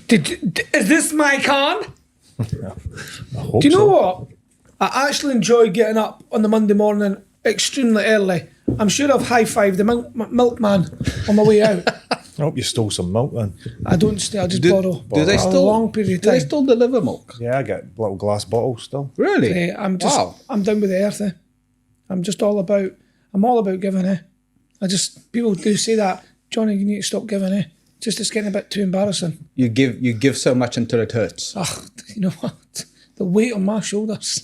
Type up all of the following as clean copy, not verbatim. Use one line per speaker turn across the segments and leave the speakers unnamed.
Is this mic on?
I hope
Do you know
so.
what? I actually enjoy getting up on the Monday morning extremely early. I'm sure I've high-fived the milkman on my way out.
I hope you stole some milk then.
I don't stay, I just borrow
Do they
for a
still
long period of
Do they
time.
still deliver milk?
Yeah, I get little glass bottles still.
Really?
I'm
Wow.
down with the earth. I'm all about giving. People do say that, Johnny, you need to stop giving. Just it's getting a bit too embarrassing.
You give so much until it hurts.
Ugh, you know what? The weight on my shoulders.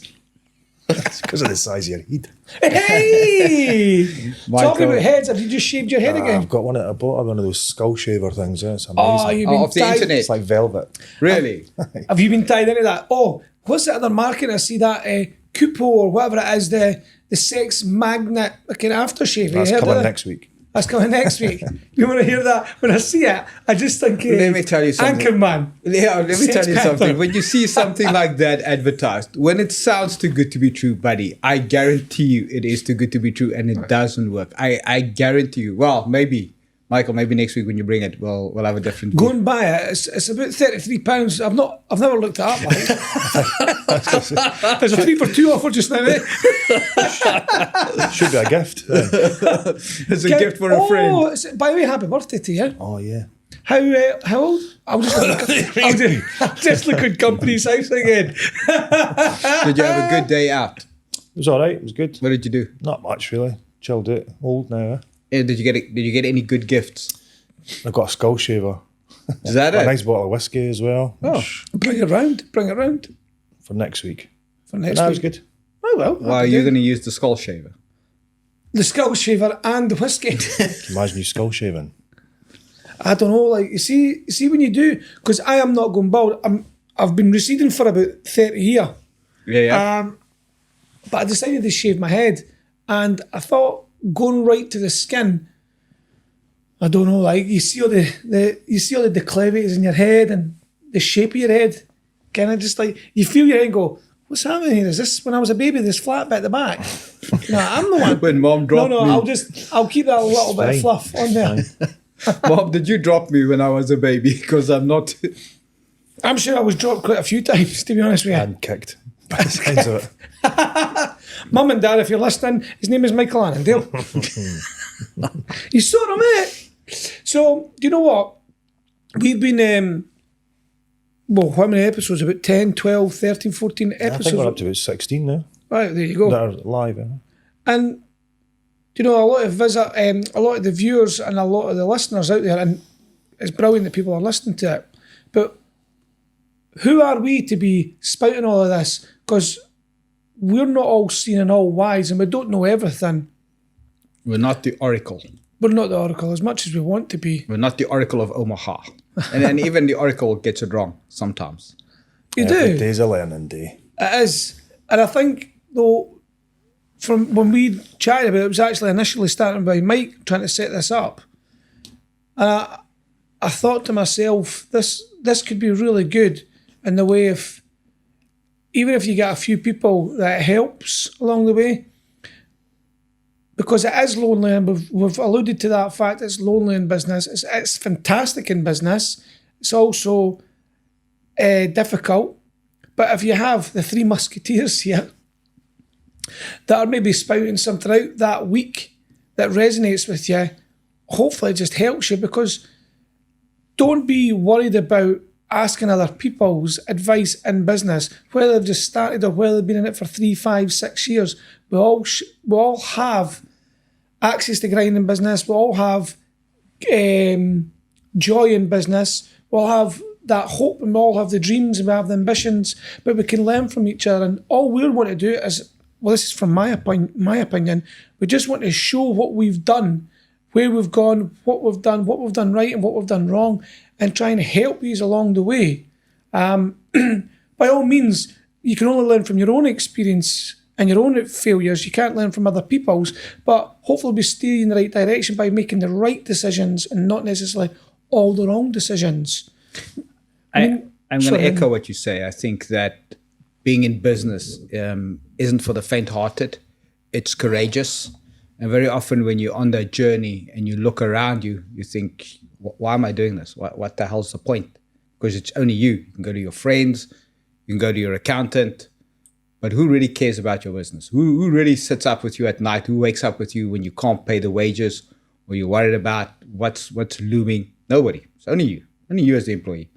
It's because of the size of your head.
Hey!
Michael.
Talking about heads, have you just shaved your head again?
I've got one at a bought one of those skull shaver things. Yeah, it's amazing.
Oh, you've been
Off the
tied.
internet.
It's like velvet.
Really?
Have you been tied into that? Oh, what's the other market? I see that Coupo or whatever it is, the sex magnet kind of aftershave.
That's coming next week.
That's coming next week. You want to hear that? When I see it, I just think,
Let me tell you something.
Anchorman.
Yeah, let me
Sex
tell you
panther.
something. When you see something like that advertised, when it sounds too good to be true, buddy, I guarantee you it is too good to be true and it doesn't work. I guarantee you. Well, maybe, Michael, maybe next week when you bring it, we'll have a different
Go
view.
and buy it. It's about £33. I've never looked it up. Like. There's a 3 for 2 offer just now. Eh?
Should be a gift. Yeah.
It's a gift for a friend.
By the way, happy birthday to you.
Oh yeah.
How old? I'll just look at company's house again.
Did you have a good day out?
It was all right. It was good.
What did you do?
Not much really. Chilled it. Old now.
Did you get any good gifts?
I got a skull shaver.
Is that
A
it?
nice bottle of whiskey as well.
Oh.
Bring it round.
For next week.
For next
That
week.
was good.
Oh well.
Well, are you going to use the skull shaver?
The skull shaver and the whiskey.
Imagine you skull shaving.
I don't know. Like you see when you do, because I am not going bald. I've been receding for about 30 years.
Yeah.
But I decided to shave my head, and I thought going right to the skin. I don't know, like you see all the declivities in your head and the shape of your head, kind of just like you feel your head and go, what's happening here? Is this when I was a baby? This flat bit at the back? No, I'm the one.
When Mom dropped
no,
me.
I'll keep that little bit of
fine.
fluff on there.
Mom, did you drop me when I was a baby? Because I'm not.
I'm sure I was dropped quite a few times, to be honest with you.
And kicked. By the sounds of it.
Mum and Dad, if you're listening, his name is Michael Annandale. You saw him, mate. So, do you know what? We've been, how many episodes? About 10, 12, 13, 14
I
episodes.
think we're up to about 16 now.
Right, there you go.
That are live.
And, you know, a lot of the viewers and a lot of the listeners out there, and it's brilliant that people are listening to it, but who are we to be spouting all of this? Because we're not all seeing and all wise, and we don't know everything.
We're not the Oracle.
We're not the Oracle as much as we want to be.
We're not the Oracle of Omaha. And then even the Oracle gets it wrong sometimes.
You
Every
do.
day's a learning day.
It is. And I think, though, from when we chatted about it, it was actually initially starting by Mike trying to set this up. And I thought to myself, this could be really good in the way of, even if you get a few people that helps along the way, because it is lonely, and we've alluded to that fact. It's lonely in business. It's fantastic in business. It's also difficult. But if you have the three musketeers here that are maybe spouting something out that week that resonates with you, hopefully it just helps you, because don't be worried about asking other people's advice in business, whether they've just started or whether they've been in it for 3, 5, 6 years. We all have access to grinding business. We all have joy in business. We all have that hope, and we all have the dreams, and we have the ambitions, but we can learn from each other. And all we want to do is, well, this is from my opinion, we just want to show what we've done, where we've gone, what we've done right and what we've done wrong, and try and help you along the way. By all means, you can only learn from your own experience and your own failures. You can't learn from other people's, but hopefully we steer you in the right direction by making the right decisions and not necessarily all the wrong decisions.
I'm going to echo what you say. I think that being in business isn't for the faint-hearted. It's courageous. And very often when you're on that journey and you look around you, you think, why am I doing this? What the hell's the point? because it's only you. You can go to your friends, you can go to your accountant, but who really cares about your business? Who really sits up with you at night? Who wakes up with you when you can't pay the wages or you're worried about what's looming? Nobody. It's only you as the employee.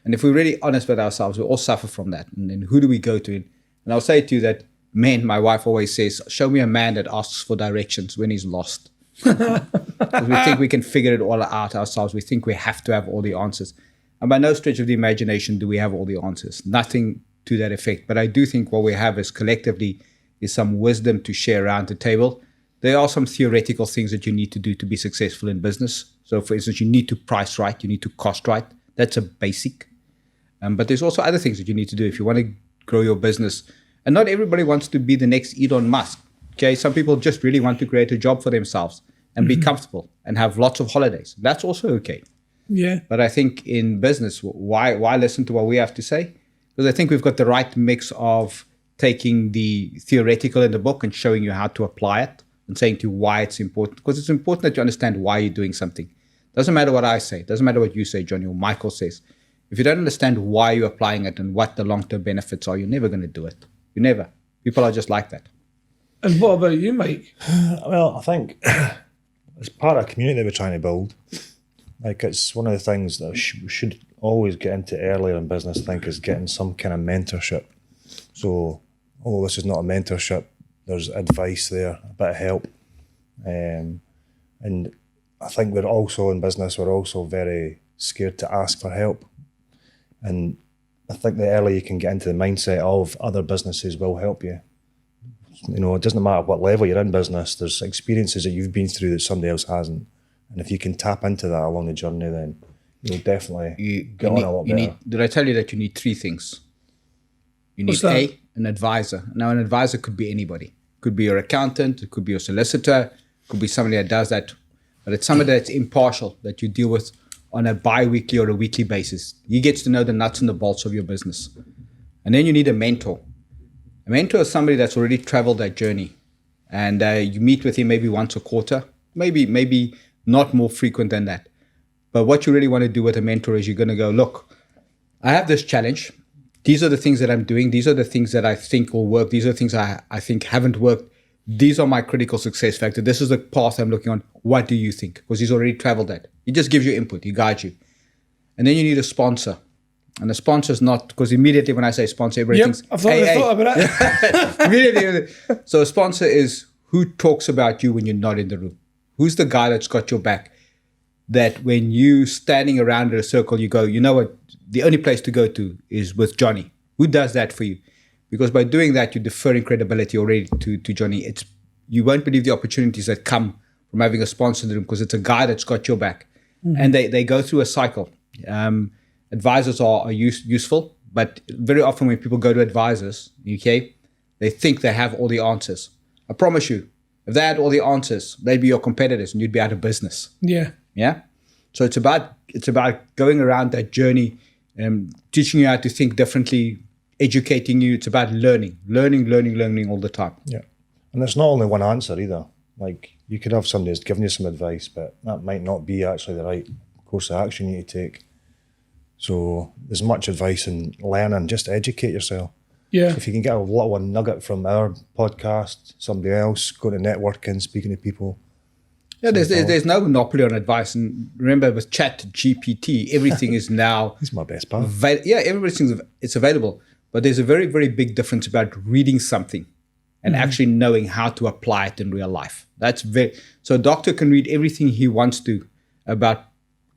And if we're really honest with ourselves, we all suffer from that. And then who do we go to? And I'll say to you that men, my wife always says, show me a man that asks for directions when he's lost. Because we think we can figure it all out ourselves. We think we have to have all the answers. And by no stretch of the imagination do we have all the answers. Nothing to that effect. But I do think what we have is collectively is some wisdom to share around the table. There are some theoretical things that you need to do to be successful in business. So for instance, you need to price right. You need to cost right. That's a basic. But there's also other things that you need to do if you want to grow your business. And not everybody wants to be the next Elon Musk. Okay, some people just really want to create a job for themselves and be comfortable and have lots of holidays. That's also okay.
Yeah.
But I think in business, why listen to what we have to say? Because I think we've got the right mix of taking the theoretical in the book and showing you how to apply it and saying to you why it's important. Because it's important that you understand why you're doing something. Doesn't matter what I say. Doesn't matter what you say, Johnny, or Michael says. If you don't understand why you're applying it and what the long-term benefits are, you're never going to do it. You never. People are just like that.
And what about you, Mike?
Well, I think it's part of a community that we're trying to build. Like, it's one of the things that we should always get into earlier in business, I think, is getting some kind of mentorship. So, although this is not a mentorship, there's advice there, a bit of help. And I think we're also in business, we're also very scared to ask for help. And I think the earlier you can get into the mindset of other businesses will help you. You know, it doesn't matter what level you're in business, there's experiences that you've been through that somebody else hasn't. And if you can tap into that along the journey, then you'll definitely get on a lot better.
Did I tell you that you need three things? You need an advisor. Now, an advisor could be anybody. It could be your accountant, it could be your solicitor, it could be somebody that does that. But it's somebody that's impartial, that you deal with on a bi-weekly or a weekly basis. He gets to know the nuts and the bolts of your business. And then you need a mentor. A mentor is somebody that's already traveled that journey. And you meet with him maybe once a quarter, maybe not more frequent than that. But what you really want to do with a mentor is you're going to go, look, I have this challenge. These are the things that I'm doing. These are the things that I think will work. These are the things I think haven't worked. These are my critical success factor. This is the path I'm looking on. What do you think? Because he's already traveled that. He just gives you input. He guides you. And then you need a sponsor. And the sponsor is not, because immediately when I say sponsor, everybody thinks,
I've thought about it.
Immediately. So a sponsor is who talks about you when you're not in the room. Who's the guy that's got your back? That when you standing around in a circle, you go, you know what? The only place to go to is with Johnny. Who does that for you? Because by doing that, you're deferring credibility already to Johnny. You won't believe the opportunities that come from having a sponsor in the room because it's a guy that's got your back. Mm-hmm. And they go through a cycle. Advisors are useful, but very often when people go to advisors, okay, they think they have all the answers. I promise you, if they had all the answers, they'd be your competitors and you'd be out of business.
Yeah.
Yeah. So it's about going around that journey, teaching you how to think differently, educating you. It's about learning all the time.
Yeah. And it's not only one answer either. Like, you could have somebody who's giving you some advice, but that might not be actually the right course of action you need to take. So there's much advice in learning. Just educate yourself.
Yeah.
If you can get a little nugget from our podcast, somebody else, go to networking, speaking to people.
Yeah, there's no monopoly on advice. And remember, with Chat GPT, everything is now...
It's my best part.
Everything it's available. But there's a very, very big difference about reading something and actually knowing how to apply it in real life. So a doctor can read everything he wants to about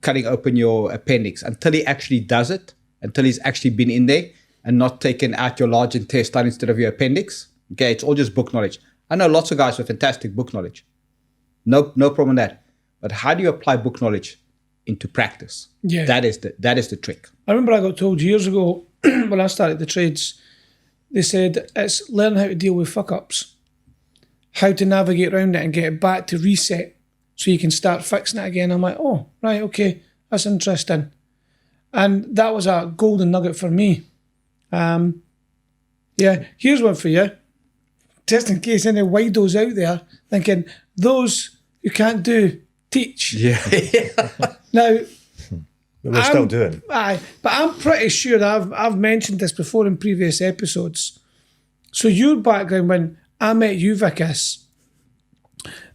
cutting open your appendix until he actually does it, until he's actually been in there and not taken out your large intestine instead of your appendix. Okay, it's all just book knowledge. I know lots of guys with fantastic book knowledge. No problem with that. But how do you apply book knowledge into practice?
Yeah.
That is the trick.
I remember I got told years ago when I started the trades, they said it's learn how to deal with fuck-ups, how to navigate around it and get it back to reset so you can start fixing it again. I'm like, oh, right, okay, that's interesting. And that was a golden nugget for me. Yeah, here's one for you. Just in case any widos out there thinking, those you can't do, teach.
Yeah.
Now,
But we're still doing.
Aye, but I'm pretty sure that I've mentioned this before in previous episodes. So your background, when I met you, Wicus,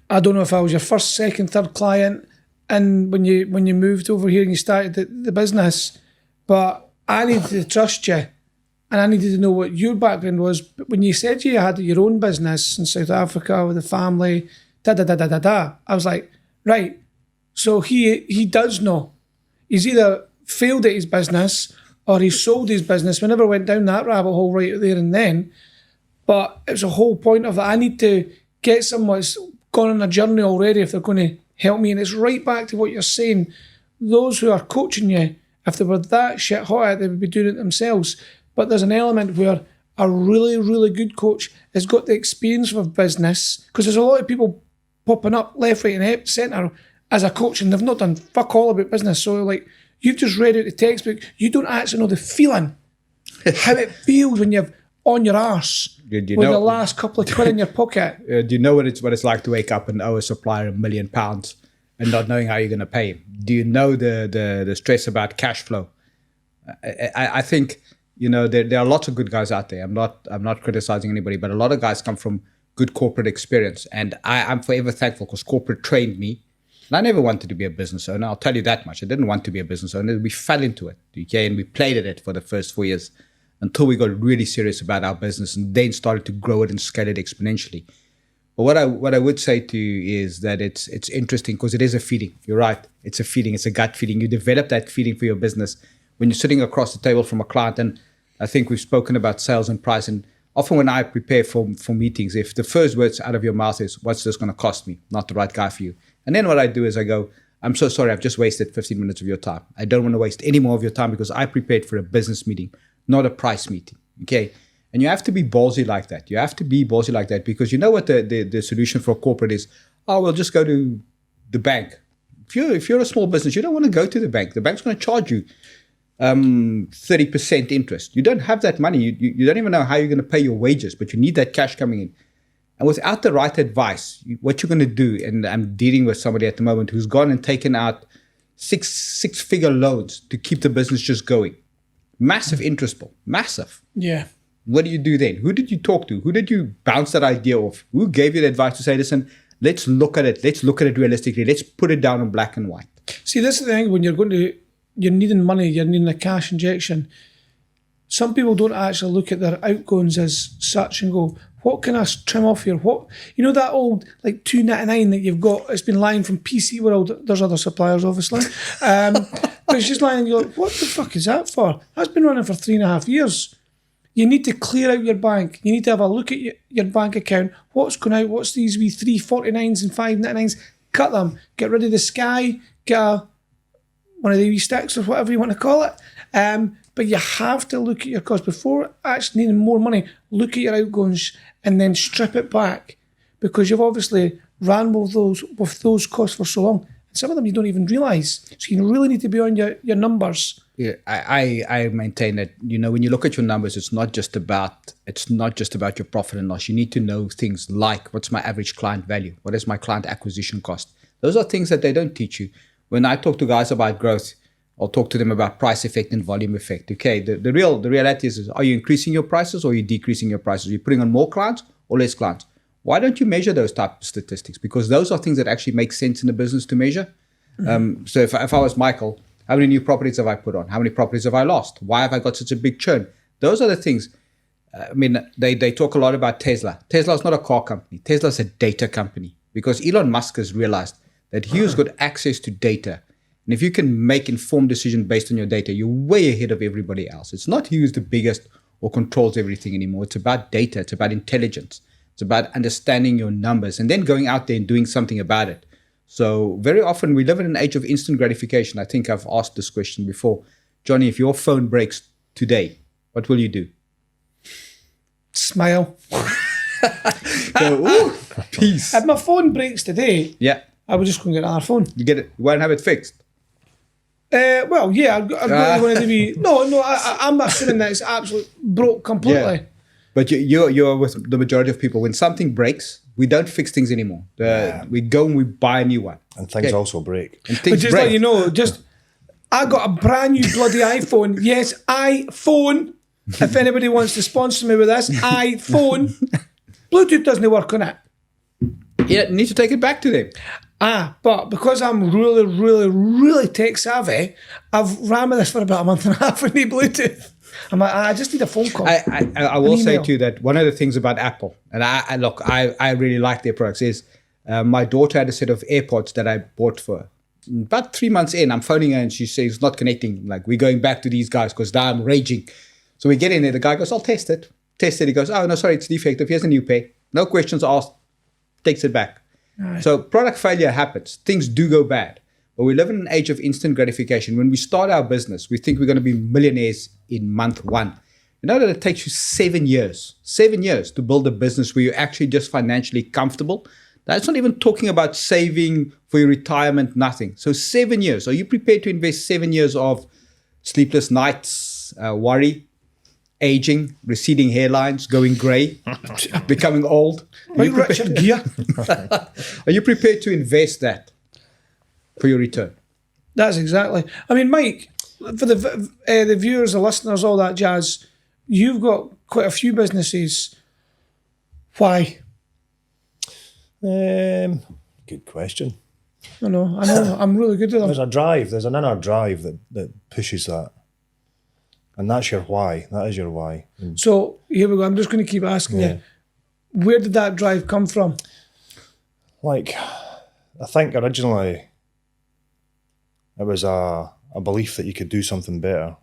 I don't know if I was your first, second, third client, and when you moved over here and you started the business, but I needed to trust you, and I needed to know what your background was. But when you said you had your own business in South Africa with a family, I was like, right. So he does know. He's either failed at his business or he sold his business. We never went down that rabbit hole right there and then. But it was a whole point of that. I need to get someone that's gone on a journey already if they're going to help me. And it's right back to what you're saying. Those who are coaching you, if they were that shit hot at it, they would be doing it themselves. But there's an element where a really, really good coach has got the experience of business, because there's a lot of people popping up left, right and centre as a coach and they've not done fuck all about business. So like, you've just read out the textbook, you don't actually know the feeling, how it feels when you're on your arse with the last couple of quid in your pocket.
Do you know what it's like to wake up and owe a supplier £1 million and not knowing how you're going to pay him? Do you know the stress about cash flow? I think, you know, there are lots of good guys out there. I'm not criticizing anybody, but a lot of guys come from good corporate experience, and I'm forever thankful because corporate trained me. And I never wanted to be a business owner. I'll tell you that much. I didn't want to be a business owner. We fell into it, okay, and we played at it for the first 4 years until we got really serious about our business and then started to grow it and scale it exponentially. But what I would say to you is that it's interesting because it is a feeling. You're right. It's a feeling. It's a gut feeling. You develop that feeling for your business when you're sitting across the table from a client. And I think we've spoken about sales and price. And often when I prepare for meetings, if the first words out of your mouth is, what's this going to cost me? Not the right guy for you. And then what I do is I go, I'm so sorry, I've just wasted 15 minutes of your time. I don't want to waste any more of your time because I prepared for a business meeting, not a price meeting, okay? And you have to be ballsy like that. You have to be ballsy like that because you know what the solution for a corporate is? Oh, we'll just go to the bank. If you're a small business, you don't want to go to the bank. The bank's going to charge you 30% interest. You don't have that money. You don't even know how you're going to pay your wages, but you need that cash coming in. And without the right advice, what you're going to do, and I'm dealing with somebody at the moment who's gone and taken out six-figure loans to keep the business just going. Massive interest bill. Massive.
Yeah.
What do you do then? Who did you talk to? Who did you bounce that idea off? Who gave you the advice to say, listen, let's look at it. Let's look at it realistically. Let's put it down in black and white.
See, this is the thing, when you're needing money, you're needing a cash injection. Some people don't actually look at their outgoings as such and go, what can I trim off here? What, you know, that old like $2.99 that you've got, it's been lying from PC World. There's other suppliers, obviously. But it's just lying and you're like, what the fuck is that for? That's been running for 3.5 years. You need to clear out your bank. You need to have a look at your bank account. What's going out? What's these wee 3.49s and 5.99s? Cut them. Get rid of the Sky. Get one of the wee sticks or whatever you want to call it. But you have to look at your costs. Before actually needing more money, look at your outgoings and then strip it back, because you've obviously ran with those costs for so long. And some of them you don't even realise. So you really need to be on your numbers.
Yeah, I maintain that, you know, when you look at your numbers, it's not just about your profit and loss. You need to know things like, what's my average client value? What is my client acquisition cost? Those are things that they don't teach you. When I talk to guys about growth, I'll talk to them about price effect and volume effect. Okay, the reality is, are you increasing your prices or are you decreasing your prices? Are you putting on more clients or less clients? Why don't you measure those type of statistics? Because those are things that actually make sense in the business to measure. Mm-hmm. So if I was Michael, how many new properties have I put on? How many properties have I lost? Why have I got such a big churn? Those are the things. I mean, they talk a lot about Tesla. Tesla is not a car company. Tesla is a data company, because Elon Musk has realized that he has got access to data. And if you can make informed decisions based on your data, you're way ahead of everybody else. It's not who's the biggest or controls everything anymore. It's about data. It's about intelligence. It's about understanding your numbers and then going out there and doing something about it. So very often we live in an age of instant gratification. I think I've asked this question before. Johnny, if your phone breaks today, what will you do?
Smile.
Go, ooh, peace.
If my phone breaks today,
yeah,
I would just go and get another phone.
You get it. You won't have it fixed.
Well, yeah, I'm going to be. No, I'm assuming that it's absolutely broke completely. Yeah.
But you're with the majority of people. When something breaks, we don't fix things anymore. We go and we buy a new one.
And things also break.
And things
but just
break.
let you know, I got a brand new bloody iPhone. Yes, iPhone. If anybody wants to sponsor me with this, iPhone. Bluetooth doesn't work on it.
Yeah, need to take it back to them.
But because I'm really, really, really tech savvy, I've ran with this for about a month and a half with no Bluetooth. I'm like, I just need a phone call.
I will say to you that one of the things about Apple, and I really like their products, is my daughter had a set of AirPods that I bought for her. About 3 months in, I'm phoning her and she says it's not connecting. Like, we're going back to these guys because now I'm raging. So we get in there. The guy goes, I'll test it. He goes, oh, no, sorry, it's defective. Here's a new pair. No questions asked. Takes it back. Right. So product failure happens. Things do go bad. But we live in an age of instant gratification. When we start our business, we think we're going to be millionaires in month one. You know that it takes you 7 years to build a business where you're actually just financially comfortable. That's not even talking about saving for your retirement, nothing. So 7 years. Are you prepared to invest 7 years of sleepless nights, worry, aging, receding hairlines, going grey, becoming old? Are you prepared to invest that for your return?
That's exactly. I mean, Mike, for the viewers, the listeners, all that jazz, you've got quite a few businesses. Why?
Good question.
I know. I'm really good at them.
There's a drive. There's an inner drive that pushes that, and that's your why. That is your why.
So here we go. I'm just going to keep asking you. Where did that drive come from?
Like, I think originally it was a belief that you could do something better.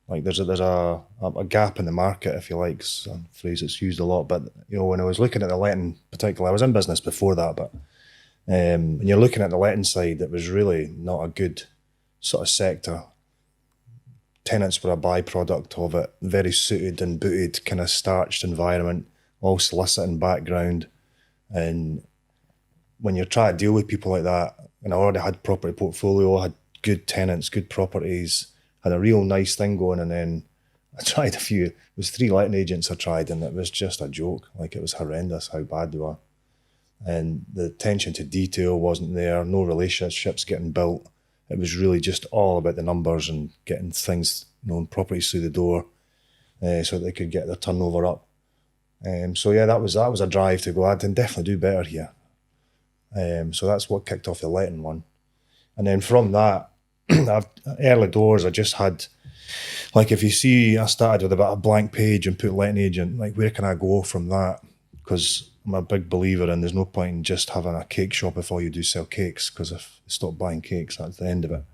Like there's a gap in the market, if you like. It's a phrase that's used a lot. But you know, when I was looking at the letting, particularly, I was in business before that. But when you're looking at the letting side, it was really not a good sort of sector. Tenants were a byproduct of it. Very suited and booted, kind of starched environment, all soliciting background. And when you're trying to deal with people like that, and I already had property portfolio, I had good tenants, good properties, had a real nice thing going, and then I tried a few. It was 3 letting agents I tried, and it was just a joke. Like, it was horrendous how bad they were. And the attention to detail wasn't there, no relationships getting built. It was really just all about the numbers and getting things, properties through the door so that they could get their turnover up. So yeah, that was a drive to go, I can definitely do better here. So that's what kicked off the letting one. And then from that, early doors, I just had, like, if you see, I started with about a blank page and put letting agent, like, where can I go from that? Because I'm a big believer in there's no point in just having a cake shop if all you do sell cakes, because if you stop buying cakes, that's the end of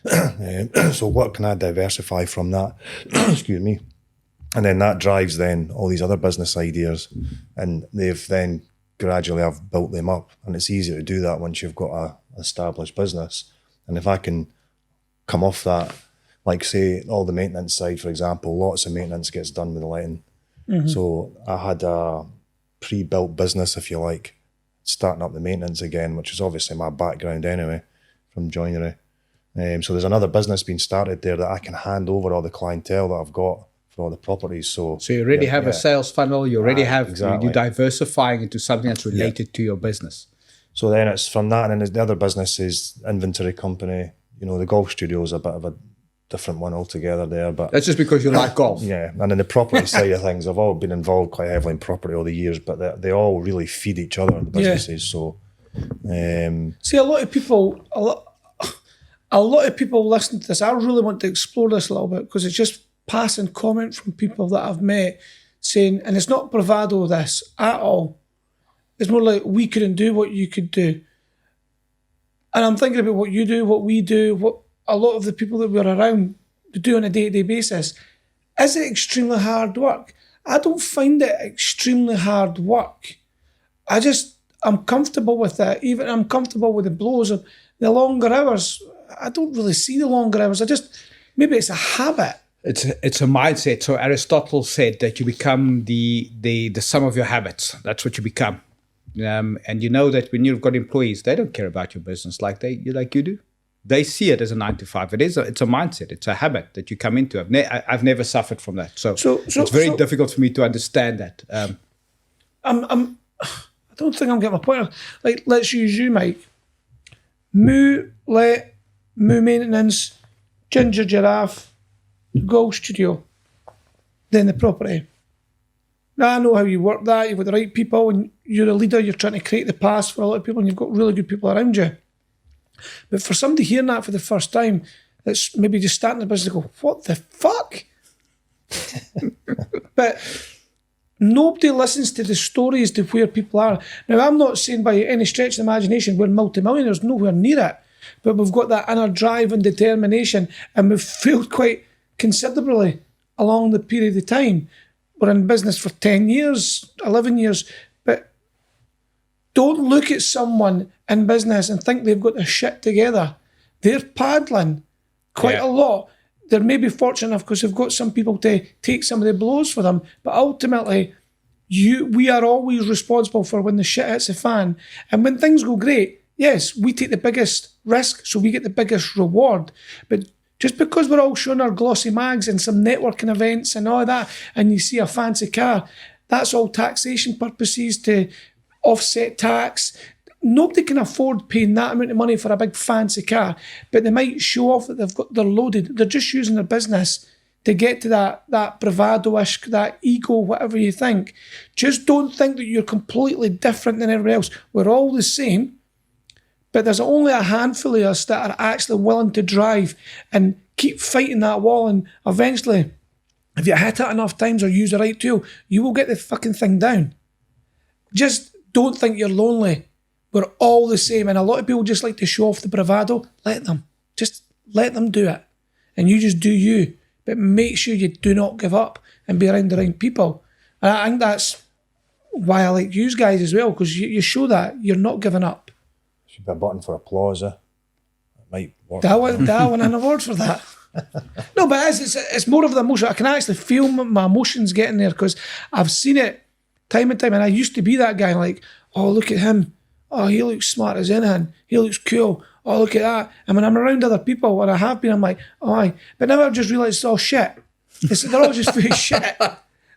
it. So what can I diversify from that? Excuse me. And then that drives then all these other business ideas, and they've then gradually I've built them up, and it's easier to do that once you've got a established business. And if I can come off that, like, say, all the maintenance side, for example, lots of maintenance gets done with the letting. Mm-hmm. So I had a pre-built business, if you like, starting up the maintenance again, which is obviously my background anyway, from joinery. So there's another business being started there that I can hand over all the clientele that I've got for all the properties. So
you already have a sales funnel, you already have,
exactly.
You're diversifying into something that's related to your business.
So then it's from that, and then the other business is inventory company. The golf studio is a bit of a different one altogether there. But
that's just because you like golf.
Yeah, and in the property side of things, I've all been involved quite heavily in property all the years, but they all really feed each other, the businesses. So,
see, a lot of people listen to this. I really want to explore this a little bit, because it's just passing comment from people that I've met saying, and it's not bravado this at all. It's more like, we couldn't do what you could do. And I'm thinking about what you do, what we do, what a lot of the people that we're around do on a day-to-day basis. Is it extremely hard work? I don't find it extremely hard work. I'm comfortable with that. Even I'm comfortable with the blows of the longer hours. I don't really see the longer hours. Maybe it's a habit.
It's a mindset. So Aristotle said that you become the sum of your habits. That's what you become. And you know that when you've got employees, they don't care about your business like you do. They see it as a 9 to 5. It's a mindset. It's a habit that you come into. I've never suffered from that. So it's very difficult for me to understand that.
I don't think I'm getting my point. Like, let's use you, Mike. Moo maintenance. Ginger Giraffe, the Golf Studio, then the property. Now, I know how you work that. You've got the right people and you're a leader. You're trying to create the path for a lot of people and you've got really good people around you. But for somebody hearing that for the first time, that's maybe just starting the business, go, what the fuck? But nobody listens to the stories to where people are. Now, I'm not saying by any stretch of the imagination we're multimillionaires, nowhere near it. But we've got that inner drive and determination, and we've failed quite considerably along the period of time. We're in business for 10 years, 11 years, but don't look at someone in business and think they've got their shit together. They're paddling quite a lot. They're maybe fortunate enough because they've got some people to take some of the blows for them, but ultimately, we are always responsible for when the shit hits the fan. And when things go great, yes, we take the biggest risk, so we get the biggest reward. But just because we're all showing our glossy mags and some networking events and all that, and you see a fancy car, that's all taxation purposes to offset tax. Nobody can afford paying that amount of money for a big fancy car, but they might show off that they're loaded. They're just using their business to get to that bravado-ish, that ego, whatever you think. Just don't think that you're completely different than everybody else. We're all the same, but there's only a handful of us that are actually willing to drive and keep fighting that wall, and eventually, if you hit it enough times or use the right tool, you will get the fucking thing down. Just don't think you're lonely. We're all the same, and a lot of people just like to show off the bravado. Let them. Just let them do it. And you just do you. But make sure you do not give up and be around the right people. And I think that's why I like you guys as well, because you show that you're not giving up.
Should be a button for applause, eh? It might work.
That one an award for that. No, but it's more of the emotion. I can actually feel my emotions getting there because I've seen it time and time. And I used to be that guy like, oh, look at him. Oh, he looks smart as anything. He looks cool. Oh, look at that. And when I'm around other people, and I have been, I'm like, oh, aye. But now I've just realised it's all shit. They're all just very shit.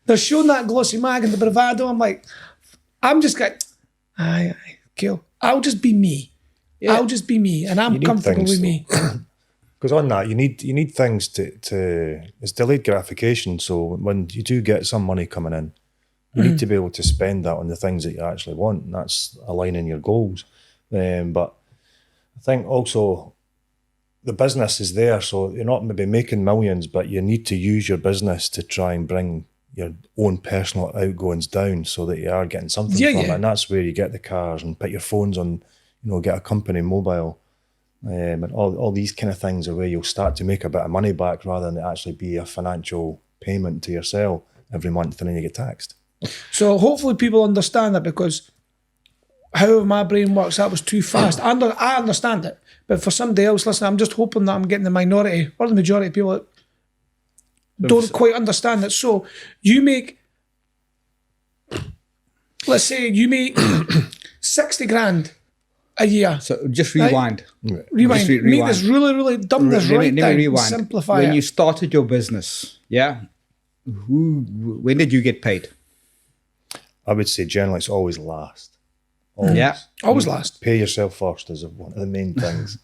They're showing that glossy mag and the bravado. I'm like, I'm just like, aye, cool. I'll just be me. Yeah. I'll just be me. And I'm comfortable with me.
Because on that, you need things to it's delayed gratification. So when you do get some money coming in, you need to be able to spend that on the things that you actually want, and that's aligning your goals. But I think also the business is there, so you're not maybe making millions, but you need to use your business to try and bring your own personal outgoings down so that you are getting something from it. And that's where you get the cars and put your phones on, get a company mobile. And all these kind of things are where you'll start to make a bit of money back rather than it actually be a financial payment to yourself every month and then you get taxed.
So hopefully people understand that, because however my brain works, that was too fast. I understand it, but for somebody else listening, I'm just hoping that I'm getting the minority or the majority of people that don't quite understand it. So you make, let's say you make 60 grand a year.
So just rewind.
Right? Rewind. Make this really dumb this right down.
Rewind.
Simplify
when
it.
you started your business, when did you get paid?
I would say generally it's always last.
Always last.
Pay yourself first is one of the main things.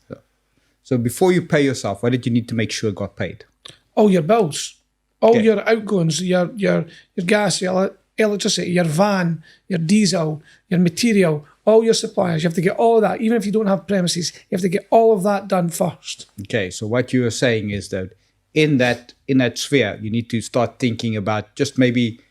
So before you pay yourself, what did you need to make sure got paid?
All your bills, all your outgoings, your gas, your electricity, your van, your diesel, your material, all your suppliers. You have to get all of that. Even if you don't have premises, you have to get all of that done first.
Okay, so what you are saying is that in that sphere, you need to start thinking about just maybe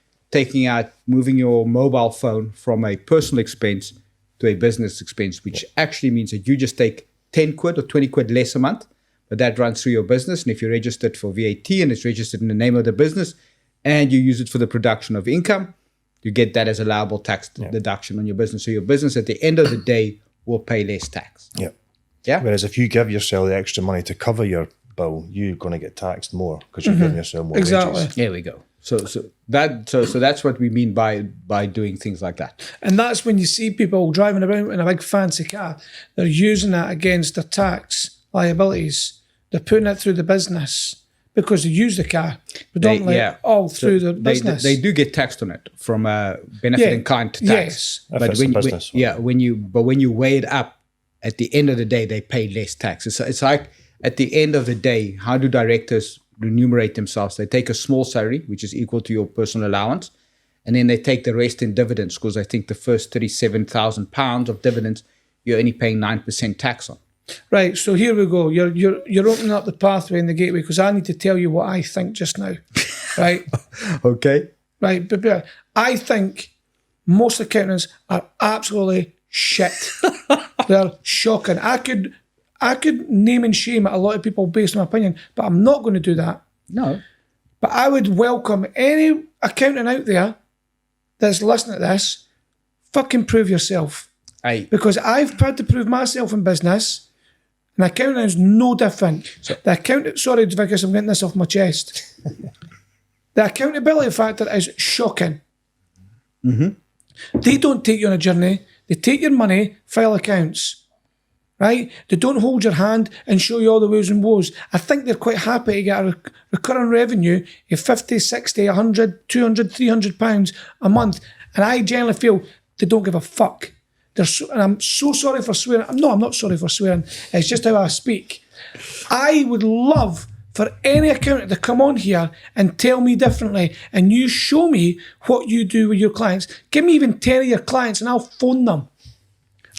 moving your mobile phone from a personal expense to a business expense, which actually means that you just take 10 quid or 20 quid less a month, but that runs through your business. And if you're registered for VAT and it's registered in the name of the business and you use it for the production of income, you get that as allowable tax deduction on your business. So your business at the end of the day will pay less tax. Yeah.
Whereas if you give yourself the extra money to cover your bill, you're going to get taxed more because you're giving yourself more wages.
There we go. So that's what we mean by doing things like that.
And that's when you see people driving around in a big fancy car, they're using that against their tax liabilities. They're putting it through the business because they use the car predominantly through the business.
They do get taxed on it from benefit in kind to tax.
Yes.
But when you weigh it up, at the end of the day, they pay less tax. It's like at the end of the day, how do directors remunerate themselves? They take a small salary, which is equal to your personal allowance, and then they take the rest in dividends, because I think the first £37,000 of dividends, you're only paying 9% tax on.
Right, so here we go. You're opening up the pathway and the gateway, because I need to tell you what I think just now. Right?
Okay.
Right, but I think most accountants are absolutely shit. They're shocking. I could name and shame a lot of people based on my opinion, but I'm not going to do that.
No.
But I would welcome any accountant out there that's listening to this, fucking prove yourself.
Aye.
Because I've had to prove myself in business, and accounting is no different. The accountant, sorry, Wicus, I'm getting this off my chest. The accountability factor is shocking. They don't take you on a journey. They take your money, file accounts, right? They don't hold your hand and show you all the woes and woes. I think they're quite happy to get a recurring revenue of 50, 60, 100, 200, 300 pounds a month. And I generally feel they don't give a fuck. And I'm so sorry for swearing. No, I'm not sorry for swearing. It's just how I speak. I would love for any accountant to come on here and tell me differently, and you show me what you do with your clients. Give me even 10 of your clients and I'll phone them.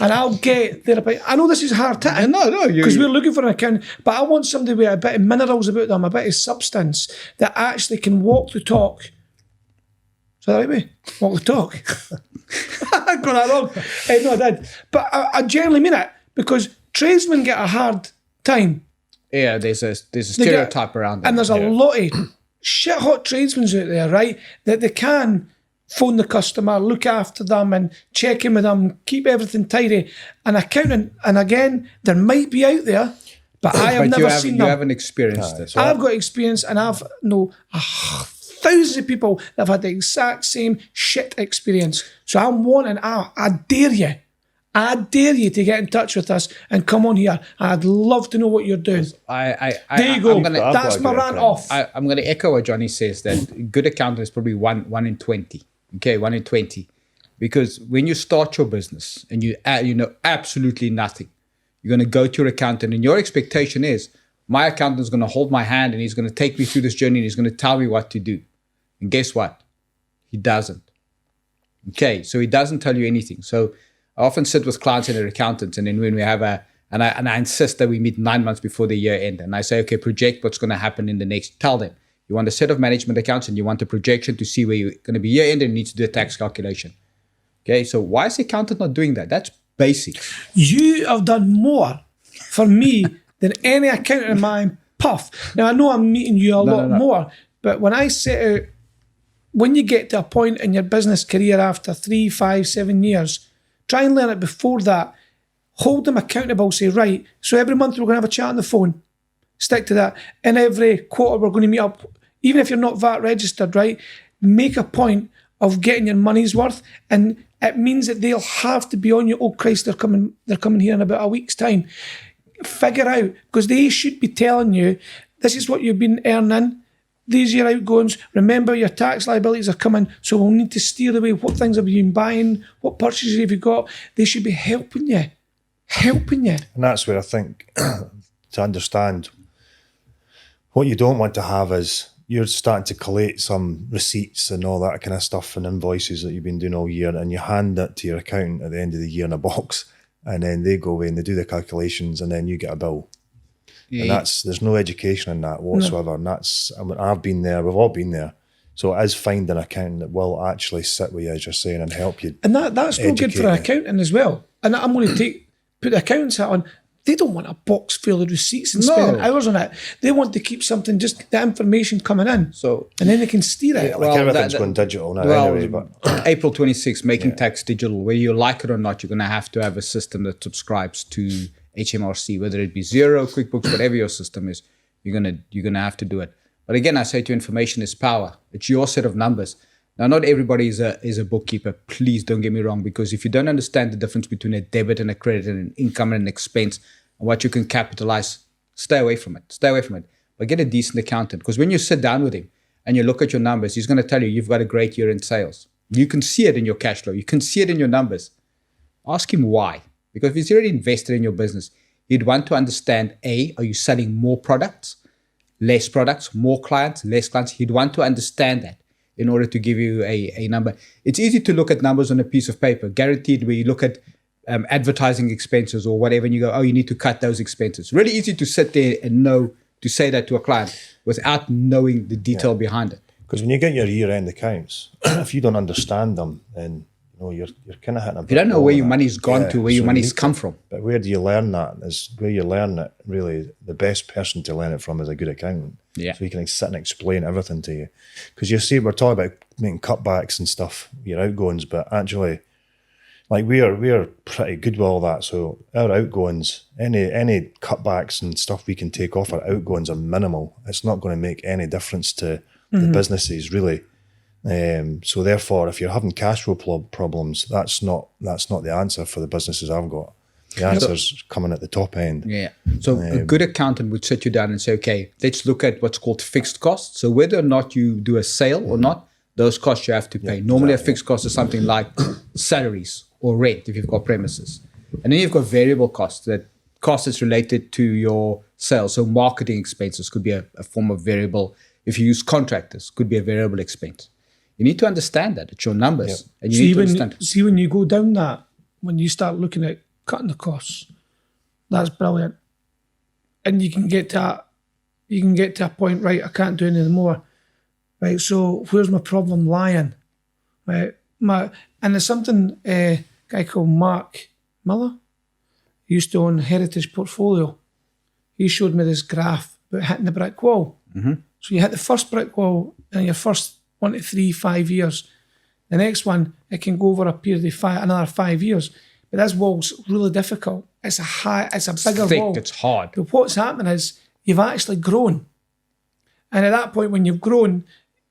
And I'll get their opinion. I know this is hard hitting.
No,
because we're looking for an accountant, but I want somebody with a bit of minerals about them, a bit of substance, that actually can walk the talk. Is that right, me? Walk the talk. I got that wrong. No, I did. But I generally mean it, because tradesmen get a hard time.
Yeah, there's a stereotype around that.
And there's a lot of shit hot tradesmen out there, right? That they can phone the customer, look after them and check in with them, keep everything tidy. An accountant, and again, there might be out there, but I have never seen them.
You haven't experienced this.
I've got experience, and I've thousands of people that have had the exact same shit experience. So I'm wanting, I dare you to get in touch with us and come on here. I'd love to know what you're doing. There you go. That's my rant off.
I'm going to echo what Johnny says, that good accountant is probably one in 20. Okay, 1 in 20. Because when you start your business and you know absolutely nothing, you're going to go to your accountant, and your expectation is, my accountant is going to hold my hand and he's going to take me through this journey and he's going to tell me what to do. And guess what? He doesn't. Okay, so he doesn't tell you anything. So I often sit with clients and their accountants, and then when we have and I insist that we meet 9 months before the year end, and I say, okay, project what's going to happen in the next, tell them. You want a set of management accounts and you want a projection to see where you're going to be year end, and you need to do a tax calculation. Okay, so why is the accountant not doing that? That's basic.
You have done more for me than any accountant in my puff. Now, I know I'm meeting you a lot more, but when I set out, when you get to a point in your business career after 3, 5, 7 years, try and learn it before that. Hold them accountable. Say, right, so every month we're going to have a chat on the phone. Stick to that. And every quarter we're going to meet up. Even if you're not VAT registered, right? Make a point of getting your money's worth. And it means that they'll have to be on you. Oh, Christ, they're coming here in about a week's time. Figure out, because they should be telling you, this is what you've been earning. These are your outgoings. Remember, your tax liabilities are coming, so we'll need to steer away. What things have you been buying? What purchases have you got? They should be helping you. And
that's where I think, to understand, what you don't want to have is you're starting to collate some receipts and all that kind of stuff and invoices that you've been doing all year, and you hand that to your accountant at the end of the year in a box, and then they go away and they do the calculations, and then you get a bill. And there's no education in that whatsoever. And I've been there, we've all been there. So it is finding an accountant that will actually sit with you, as you're saying, and help you.
And that's no good for an accountant as well. And I'm going to put the accountant's hat on. They don't want a box full of receipts and spending hours on it. They want to keep something, just the information coming in. And then they can steer it.
Like everything's going digital now anyway. But
April 26th, making tax digital. Whether you like it or not, you're going to have a system that subscribes to HMRC, whether it be Xero, QuickBooks, whatever your system is, you're gonna have to do it. But again, I say to you, information is power. It's your set of numbers. Now, not everybody is a bookkeeper. Please don't get me wrong, because if you don't understand the difference between a debit and a credit and an income and an expense and what you can capitalize, stay away from it. But get a decent accountant, because when you sit down with him and you look at your numbers, he's going to tell you you've got a great year in sales. You can see it in your cash flow. You can see it in your numbers. Ask him why. Because if he's already invested in your business, He'd want to understand, A, are you selling more products, less products, more clients, less clients? He'd want to understand that in order to give you a number. It's easy to look at numbers on a piece of paper. Guaranteed, where you look at advertising expenses or whatever, and you go, oh, you need to cut those expenses. Really easy to sit there and know to say that to a client without knowing the detail behind it.
Because when you get your year-end accounts, if you don't understand them, then you're kind of hitting a.
You don't know where your money's gone to, where your money's come from.
But where do you learn that? Is where you learn it. Really, the best person to learn it from is a good accountant.
Yeah.
So he can sit and explain everything to you. Because you see, we're talking about making cutbacks and stuff, your outgoings, but actually, like we are pretty good with all that. So our outgoings, any cutbacks and stuff we can take off our outgoings are minimal. It's not going to make any difference to the businesses really. So therefore, if you're having cash flow problems, that's not the answer for the businesses I've got. The answer's coming at the top end.
Yeah. So a good accountant would sit you down and say, okay, let's look at what's called fixed costs. So whether or not you do a sale or not, those costs you have to pay. Normally a fixed cost is something like salaries or rent if you've got premises. And then you've got variable costs, that cost is related to your sales. So marketing expenses could be a form of variable. If you use contractors, could be a variable expense. You need to understand that. It's your numbers. And you need to understand.
See, when you go down that, when you start looking at cutting the costs, that's brilliant. And you can get to a point, right, I can't do any more. Right, so where's my problem lying? Right, and there's something a guy called Mark Miller, he used to own Heritage Portfolio. He showed me this graph about hitting the brick wall. Mm-hmm. So you hit the first brick wall in your first 1 to 3, 5 years. The next one, it can go over a period of another 5 years. But this wall's really difficult. It's a bigger
thick,
wall.
It's hard.
But what's happening is you've actually grown. And at that point, when you've grown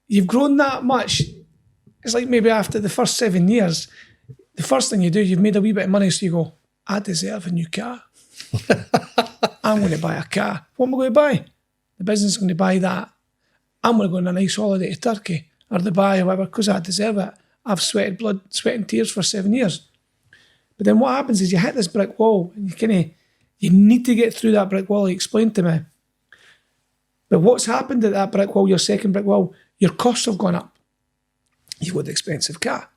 that much, it's like maybe after the first 7 years, the first thing you do, you've made a wee bit of money, so you go, I deserve a new car. I'm going to buy a car. What am I going to buy? The business is going to buy that. I'm going to go on a nice holiday to Turkey or Dubai or whatever, because I deserve it. I've sweated blood, sweat and tears for 7 years. But then what happens is you hit this brick wall and you need to get through that brick wall. He explained to me. But what's happened at that brick wall, your second brick wall, your costs have gone up. You've got the expensive car,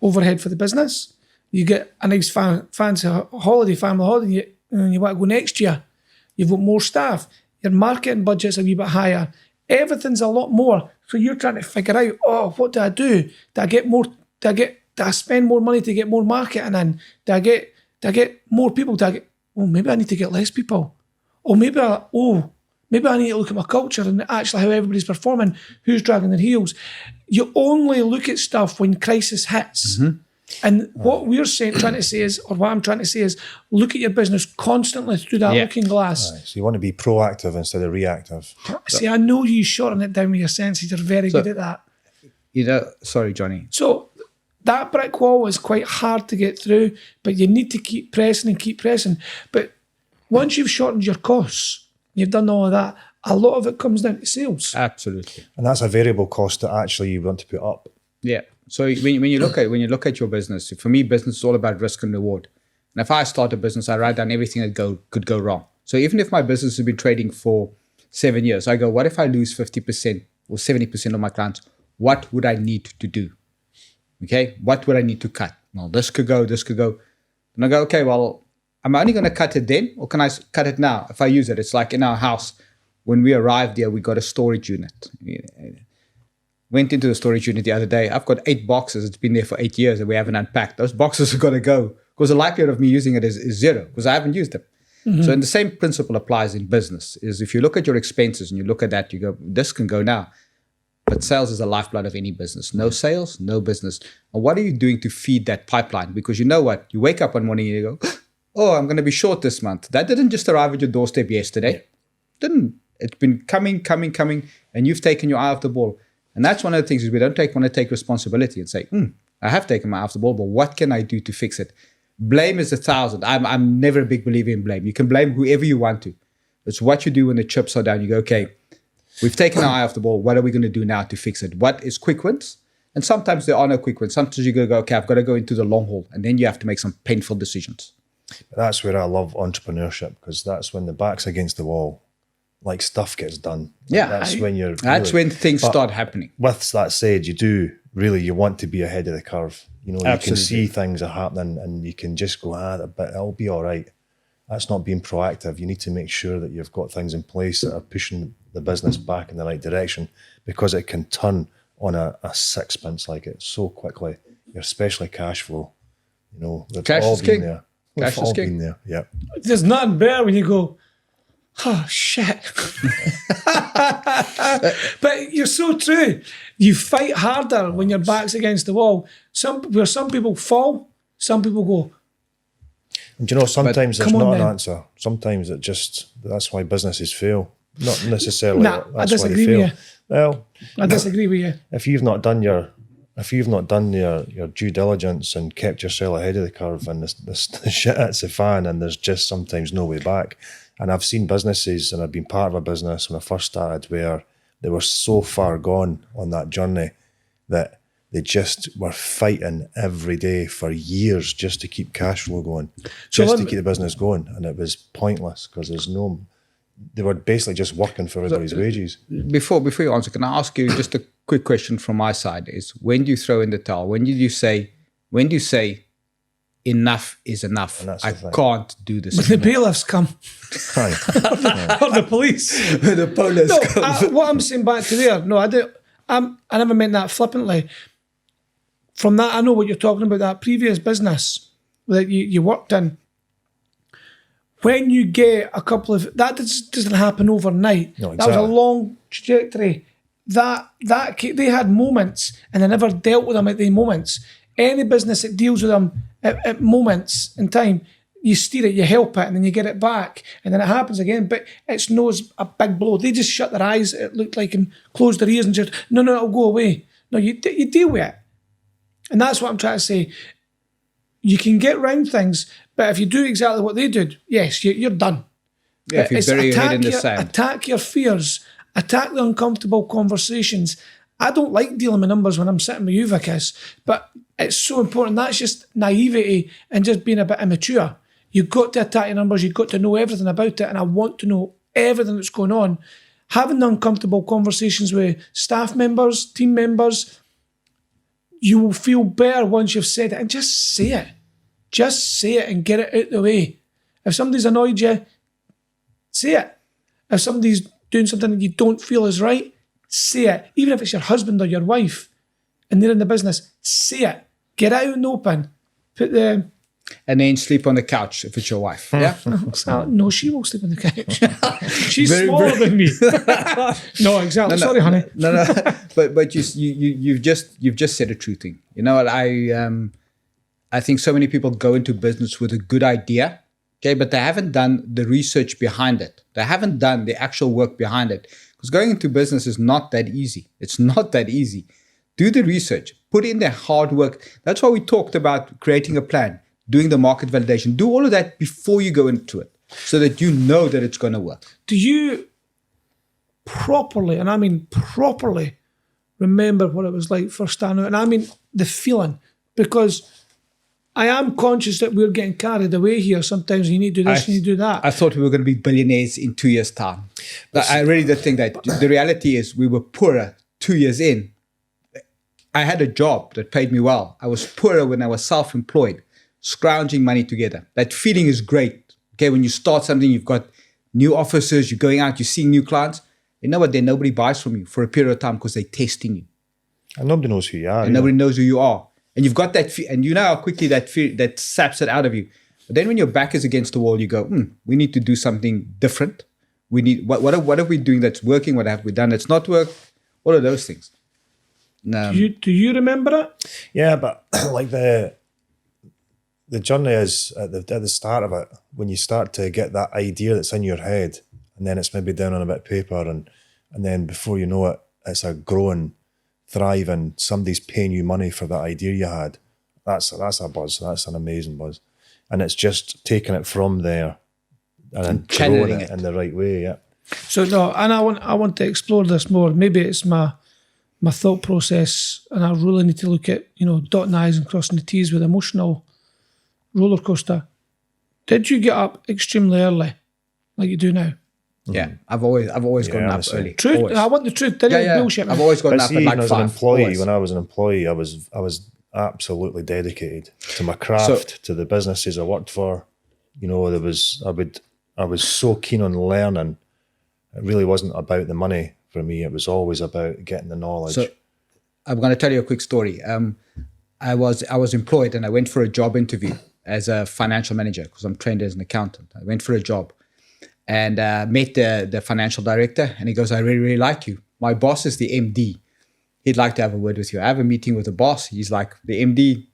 overhead for the business. You get a nice fancy holiday, family holiday, and you want to go next year. You've got more staff. Your marketing budget's a wee bit higher. Everything's a lot more. So you're trying to figure out, what do I do? Do I spend more money to get more marketing in? Do I get more people? Maybe I need to get less people. Or maybe I need to look at my culture and actually how everybody's performing, who's dragging their heels. You only look at stuff when crisis hits. Mm-hmm. And what I'm trying to say is, look at your business constantly through that looking glass.
Right. So you want to be proactive instead of reactive.
See, I know you shorten it down with your senses. You're very good at that.
Sorry, Johnny.
So that brick wall is quite hard to get through, but you need to keep pressing. But once you've shortened your costs, you've done all of that, a lot of it comes down to sales.
Absolutely.
And that's a variable cost that actually you want to put up.
Yeah. So when you look at your business, for me, business is all about risk and reward. And if I start a business, I write down everything that could go wrong. So even if my business has been trading for 7 years, I go, what if I lose 50% or 70% of my clients? What would I need to do? Okay, what would I need to cut? Well, this could go. And I go, okay, well, am I only going to cut it then, or can I cut it now? If I use it, it's like in our house, when we arrived there, we got a storage unit. Went into the storage unit the other day. I've got 8 boxes. It's been there for 8 years and we haven't unpacked. Those boxes are going to go because the likelihood of me using it is zero because I haven't used them. Mm-hmm. So, and the same principle applies in business is if you look at your expenses and you look at that, you go, this can go now. But sales is the lifeblood of any business. No sales, no business. And what are you doing to feed that pipeline? Because you know what? You wake up one morning and you go, oh, I'm going to be short this month. That didn't just arrive at your doorstep yesterday. Didn't. It's been coming, and you've taken your eye off the ball. And that's one of the things is we don't want to take responsibility and say, I have taken my eye off the ball, but what can I do to fix it? Blame is 1,000. I'm never a big believer in blame. You can blame whoever you want to. It's what you do when the chips are down. You go, okay, we've taken our eye off the ball. What are we going to do now to fix it? What is quick wins? And sometimes there are no quick wins. Sometimes you go, okay, I've got to go into the long haul. And then you have to make some painful decisions.
That's where I love entrepreneurship, because that's when the back's against the wall, like stuff gets done.
Yeah,
That's when you're.
That's
really,
when things
but
start happening.
With that said, you want to be ahead of the curve. You can
Absolutely.
see things are happening, and you can just go, but it'll be all right. That's not being proactive. You need to make sure that you've got things in place that are pushing the business back in the right direction, because it can turn on a sixpence like it so quickly, especially cash flow. We've
Cash
all
is
been
king.
there.
Cash
We've
is
all
king.
been there. Yeah.
There's nothing better when you go, oh shit. But you're so true. You fight harder when your back's against the wall. Some people fall, some people go,
And sometimes there's
come on
not an
then.
answer. Sometimes that's why businesses fail. Not necessarily.
Nah, I
that's why they
disagree
fail.
with you.
Well,
I disagree with you.
if you've not done your due diligence and kept yourself ahead of the curve, and the shit hits the fan, and there's just sometimes no way back. And I've seen businesses, and I've been part of a business when I first started, where they were so far gone on that journey that they just were fighting every day for years just to keep cash flow going, just to keep the business going, and it was pointless because they were basically just working for everybody's wages.
Before you answer, can I ask you just a quick question from my side? Is when do you throw in the towel? When do you say enough is enough?
And that's
I
the thing.
can't do this
When the
anymore.
bailiffs come
Right.
or the police.
The police
No, what I'm saying back to there, no, I do. I never meant that flippantly. From that, I know what you're talking about, that previous business that you worked in. When you get a couple of, that doesn't happen overnight.
No,
That was a
exactly.
long trajectory. They had moments, and they never dealt with them at the moments. Any business that deals with them at moments in time, you steer it, you help it, and then you get it back, and then it happens again. But it's no a big blow. They just shut their eyes, it looked like, and closed their ears and just, no, it'll go away. No, you deal with it. And that's what I'm trying to say. You can get round things, but if you do exactly what they did, yes, you're done.
Yeah, if you
It's
bury your head in the
your-
sand.
Attack your fears. Attack the uncomfortable conversations. I don't like dealing with numbers when I'm sitting with you, Wicus, but it's so important. That's just naivety and just being a bit immature. You've got to attack your numbers. You've got to know everything about it, and I want to know everything that's going on. Having the uncomfortable conversations with staff members, team members, you will feel better once you've said it, and just say it. Just say it and get it out the way. If somebody's annoyed you, say it. If somebody's doing something that you don't feel is right, say it. Even if it's your husband or your wife and they're in the business, say it. Get out in the open. Put the...
And then sleep on the couch if it's your wife. Yeah.
No, she will sleep on the couch. She's
Very,
smaller
very-
than me. No, exactly. Sorry, honey.
No. But you've just said a true thing. You know what? I think so many people go into business with a good idea, okay, but they haven't done the research behind it. They haven't done the actual work behind it. Because going into business is not that easy. It's not that easy. Do the research. Put in the hard work. That's why we talked about creating a plan, doing the market validation. Do all of that before you go into it, so that you know that it's going to work.
Do you properly, and I mean properly, remember what it was like first starting out? And I mean the feeling, because I am conscious that we're getting carried away here. Sometimes you need to do this and you do that.
I thought we were going to be billionaires in 2 years' time. But I really did think that. The reality is we were poorer 2 years in. I had a job that paid me well. I was poorer when I was self-employed, scrounging money together. That feeling is great. Okay, when you start something, you've got new offices, you're going out, you're seeing new clients. You know what? Then nobody buys from you for a period of time because they're testing you.
And nobody knows who you are.
And nobody knows who you are. And you've got that fear, and you know how quickly that fear, that saps it out of you. But then when your back is against the wall, you go, we need to do something different. We need, what are we doing that's working? What have we done that's not worked? All of those things.
Do you remember it?
Yeah, but like the journey is at the start of it, when you start to get that idea that's in your head, and then it's maybe down on a bit of paper, and then before you know it, it's a growing, thriving, somebody's paying you money for that idea you had. That's a buzz. That's an amazing buzz. And it's just taking it from there and then
channeling
throwing it in the right way, yeah.
So no, and I want to explore this more. Maybe it's my thought process, and I really need to look at, dotting I's and crossing the T's with emotional roller coaster. did you get up extremely early, like you do now?
Yeah, I've always gotten up
honestly.
early.
Truth.
Always.
I want the truth. Didn't
Yeah.
bullshit.
I've always gotten
But
up
see,
at like
even as
5.
an employee,
always.
when I was an employee, I was absolutely dedicated to my craft, to the businesses I worked for. You know, I was so keen on learning. It really wasn't about the money for me. It was always about getting the knowledge.
So I'm going to tell you a quick story. I was employed and I went for a job interview as a financial manager because I'm trained as an accountant. I went for a job and met the financial director, and he goes, "I really, really like you. My boss is the MD. He'd like to have a word with you." I have a meeting with the boss. He's like, the MD,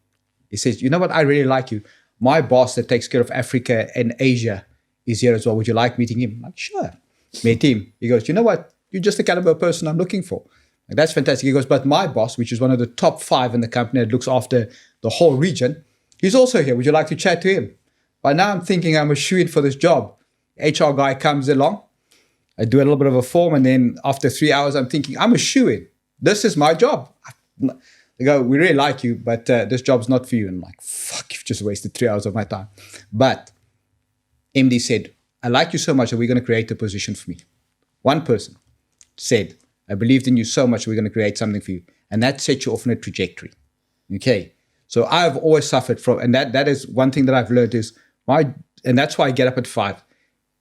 he says, "You know what? I really like you. My boss that takes care of Africa and Asia is here as well. Would you like meeting him?" I'm like, "Sure." Met him. He goes, "You know what? You're just the caliber of person I'm looking for." Like, that's fantastic. He goes, "But my boss, which is one of the top 5 in the company that looks after the whole region, he's also here. Would you like to chat to him?" By now I'm thinking I'm a shoo-in for this job. HR guy comes along. I do a little bit of a form, and then after 3 hours, I'm thinking, I'm a shoo-in. This is my job. They go, "We really like you, but this job's not for you." And I'm like, fuck, you've just wasted 3 hours of my time. But MD said, "I like you so much that we're going to create a position for me." One person said, "I believed in you so much, we're going to create something for you." And that set you off on a trajectory. Okay. So I've always suffered from, and that is one thing that I've learned is and that's why I get up at 5.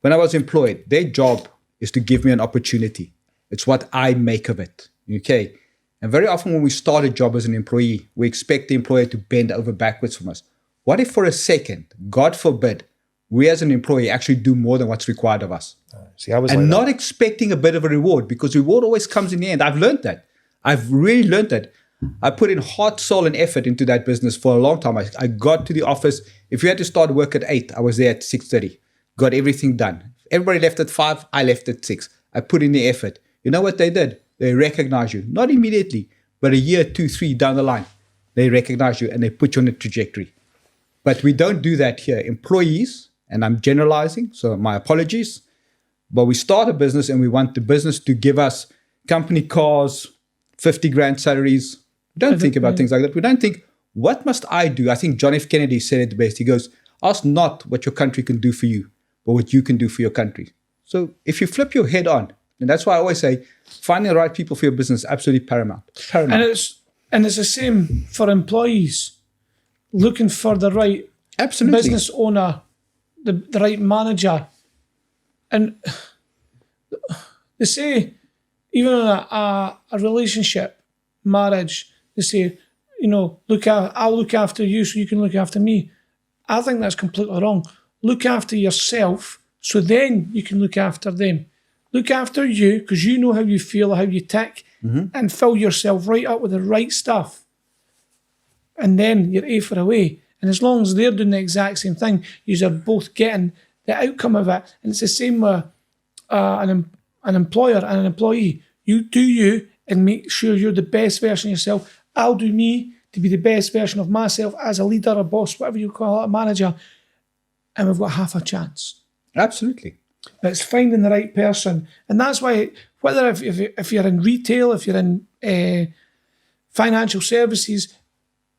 When I was employed, their job is to give me an opportunity. It's what I make of it. Okay. And very often when we start a job as an employee, we expect the employer to bend over backwards from us. What if for a second, God forbid, we as an employee actually do more than what's required of us?
See, I was
And
like
not
that.
expecting a bit of a reward, because reward always comes in the end. I've learned that. I've really learned that. I put in heart, soul, and effort into that business for a long time. I got to the office. If you had to start work at 8, I was there at 6:30. Got everything done. Everybody left at 5. I left at 6. I put in the effort. You know what they did? They recognize you. Not immediately, but a year, 2, 3 down the line. They recognize you and they put you on a trajectory. But we don't do that here. Employees, and I'm generalizing, so my apologies, but we start a business and we want the business to give us company cars, 50 grand salaries. We don't think about things like that. We don't think, what must I do? I think John F. Kennedy said it the best. He goes, "Ask not what your country can do for you, but what you can do for your country." So if you flip your head on, and that's why I always say, finding the right people for your business is absolutely paramount.
And it's the same for employees. Looking for the right
Absolutely.
business owner, the right manager. And they say, even in a relationship, marriage, they say, I'll look after you so you can look after me. I think that's completely wrong. Look after yourself so then you can look after them. Look after you because you know how you feel, how you tick, and fill yourself right up with the right stuff. And then you're A for away. And as long as they're doing the exact same thing, you're both getting the outcome of it. And it's the same with an employer and an employee. You do you and make sure you're the best version of yourself. I'll do me to be the best version of myself as a leader, a boss, whatever you call it, a manager. And we've got half a chance.
Absolutely.
But it's finding the right person. And that's why, whether if you're in retail, if you're in financial services,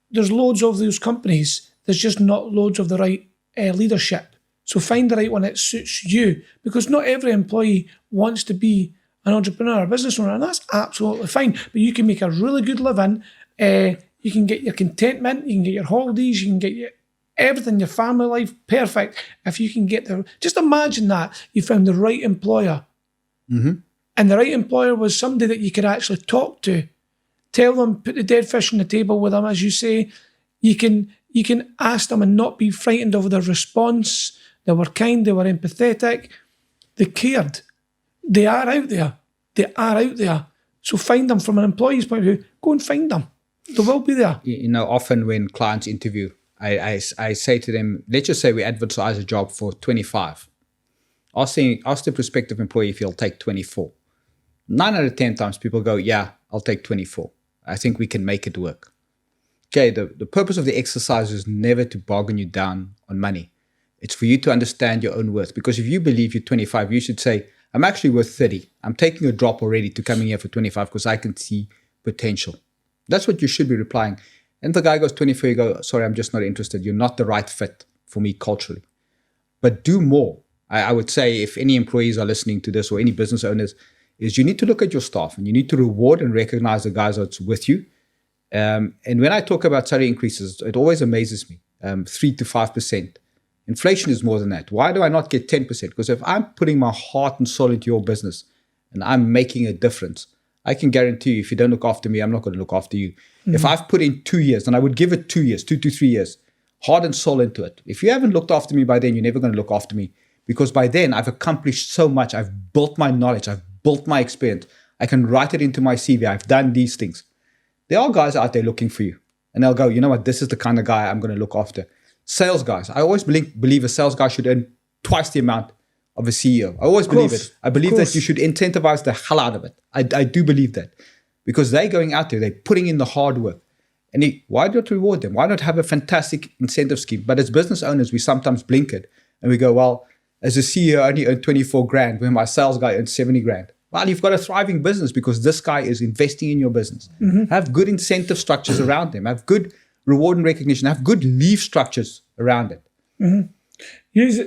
there's loads of those companies. There's just not loads of the right leadership. So find the right one that suits you, because not every employee wants to be an entrepreneur, a business owner, and that's absolutely fine. But you can make a really good living. You can get your contentment, you can get your holidays, you can get everything, your family life, perfect. If you can get just imagine that you found the right employer. And the right employer was somebody that you could actually talk to. Tell them, put the dead fish on the table with them, as you say. You can ask them and not be frightened of their response. They were kind, they were empathetic, they cared. They are out there. So find them from an employee's point of view. Go and find them. They will be there.
Often when clients interview, I say to them, let's just say we advertise a job for 25. Ask the prospective employee if he'll take 24. 9 out of 10 times people go, yeah, I'll take 24. I think we can make it work. Okay, the purpose of the exercise is never to bargain you down on money. It's for you to understand your own worth. Because if you believe you're 25, you should say, I'm actually worth 30. I'm taking a drop already to coming here for 25 because I can see potential. That's what you should be replying. And if the guy goes 24, you go, sorry, I'm just not interested. You're not the right fit for me culturally. but do more. I would say if any employees are listening to this or any business owners, is you need to look at your staff and you need to reward and recognize the guys that's with you. And when I talk about salary increases, it always amazes me, 3 to 5%. Inflation is more than that. Why do I not get 10%? Because if I'm putting my heart and soul into your business and I'm making a difference, I can guarantee you, if you don't look after me, I'm not going to look after you. Mm-hmm. If I've put in 2 years, and I would give it 2 years, 2 to 3 years, heart and soul into it. If you haven't looked after me by then, you're never going to look after me. Because by then, I've accomplished so much. I've built my knowledge. I've built my experience. I can write it into my CV. I've done these things. There are guys out there looking for you. And they'll go, you know what, this is the kind of guy I'm going to look after. Sales guys. I always believe a sales guy should earn twice the amount of a CEO. I always believe it. I believe that you should incentivize the hell out of it. I do believe that. Because they're going out there, they're putting in the hard work. And why not reward them? Why not have a fantastic incentive scheme? But as business owners, we sometimes blink it. And we go, well, as a CEO, I only earn 24 grand when my sales guy earns 70 grand. Well, you've got a thriving business because this guy is investing in your business. Mm-hmm. Have good incentive structures around them. Have good reward and recognition. Have good leave structures around it.
Mm-hmm.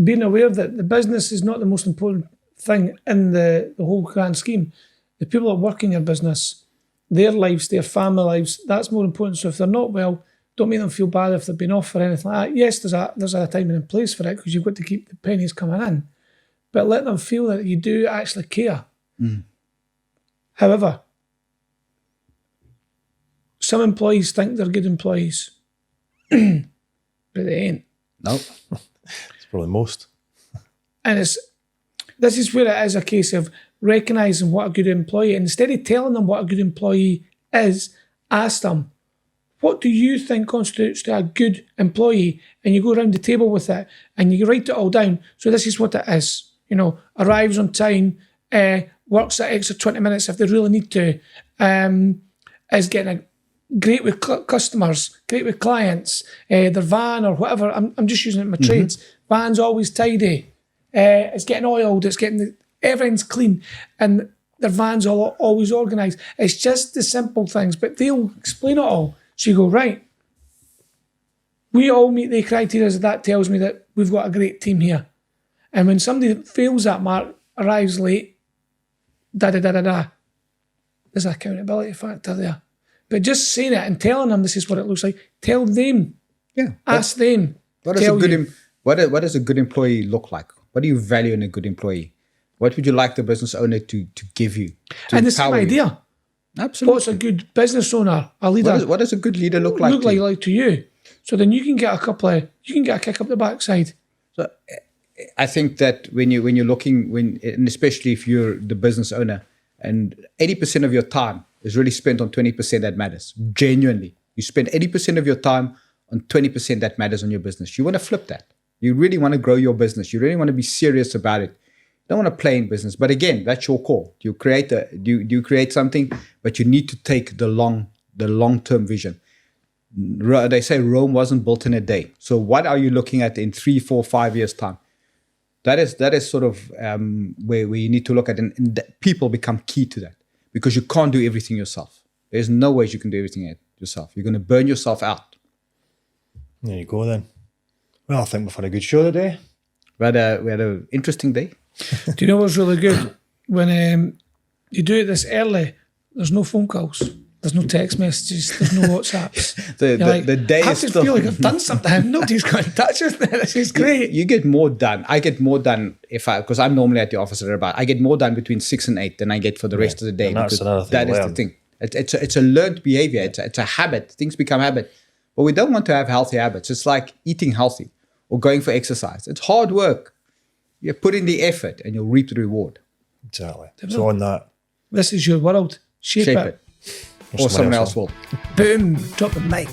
Being aware that the business is not the most important thing in the whole grand scheme. The people that work in your business, their lives, their family lives, that's more important. So if they're not well, don't make them feel bad if they've been off or anything like that. Yes, there's a time and place for it because you've got to keep the pennies coming in. But let them feel that you do actually care. Mm. However, some employees think they're good employees, but they ain't.
No, it's probably most.
And this is where it is a case of recognising what a good employee, and instead of telling them what a good employee is, ask them, what do you think constitutes to a good employee? And you go around the table with it and you write it all down. So this is what it is. You know, arrives on time, works that extra 20 minutes if they really need to, is getting great with customers, great with clients, their van or whatever. I'm just using it in my trades. Van's always tidy. It's getting oiled. It's getting everything's clean, and their van's always organised. It's just the simple things, but they'll explain it all. So you go, right, we all meet the criteria. That tells me that we've got a great team here. And when somebody fails that mark, arrives late, there's an accountability factor there. But just saying it and telling them this is what it looks like, tell them. Yeah. Ask them.
What does a good employee look like? What do you value in a good employee? What would you like the business owner to give you?
And the same idea.
You? Absolutely.
What's a good business owner, a leader?
What does a good leader look like?
Like to you. So then you can get a kick up the backside.
So I think that when you're looking, and especially if you're the business owner, and 80% of your time is really spent on 20% that matters. Genuinely, you spend 80% of your time on 20% that matters on your business. You want to flip that. You really want to grow your business. You really want to be serious about it. You don't want to play in business. But again, that's your call. You create something, but you need to take the long-term vision. They say Rome wasn't built in a day. So what are you looking at in 3, 4, 5 years' time? That is sort of where you need to look at, and people become key to that, because you can't do everything yourself. There's no ways you can do everything yourself. You're going to burn yourself out.
There you go then. Well, I think we've had a good show today.
We had an interesting day.
Do you know what's really good? When you do it this early, there's no phone calls. There's no text messages. There's no WhatsApps.
the day
I
is
have to feel like I've done something. Nobody's got in touch with me. This is great.
You get more done. I get more done because I'm normally at the office at about. I get more done between 6 and 8 than I get for the rest of the day.
And that's another thing.
That is the thing. It's a learned behavior. It's a habit. Things become habit. But we don't want to have healthy habits. It's like eating healthy or going for exercise. It's hard work. You put in the effort and you'll reap the reward.
Exactly. So on that.
This is your world. Shape it.
Or someone else will.
Boom. Drop the mic.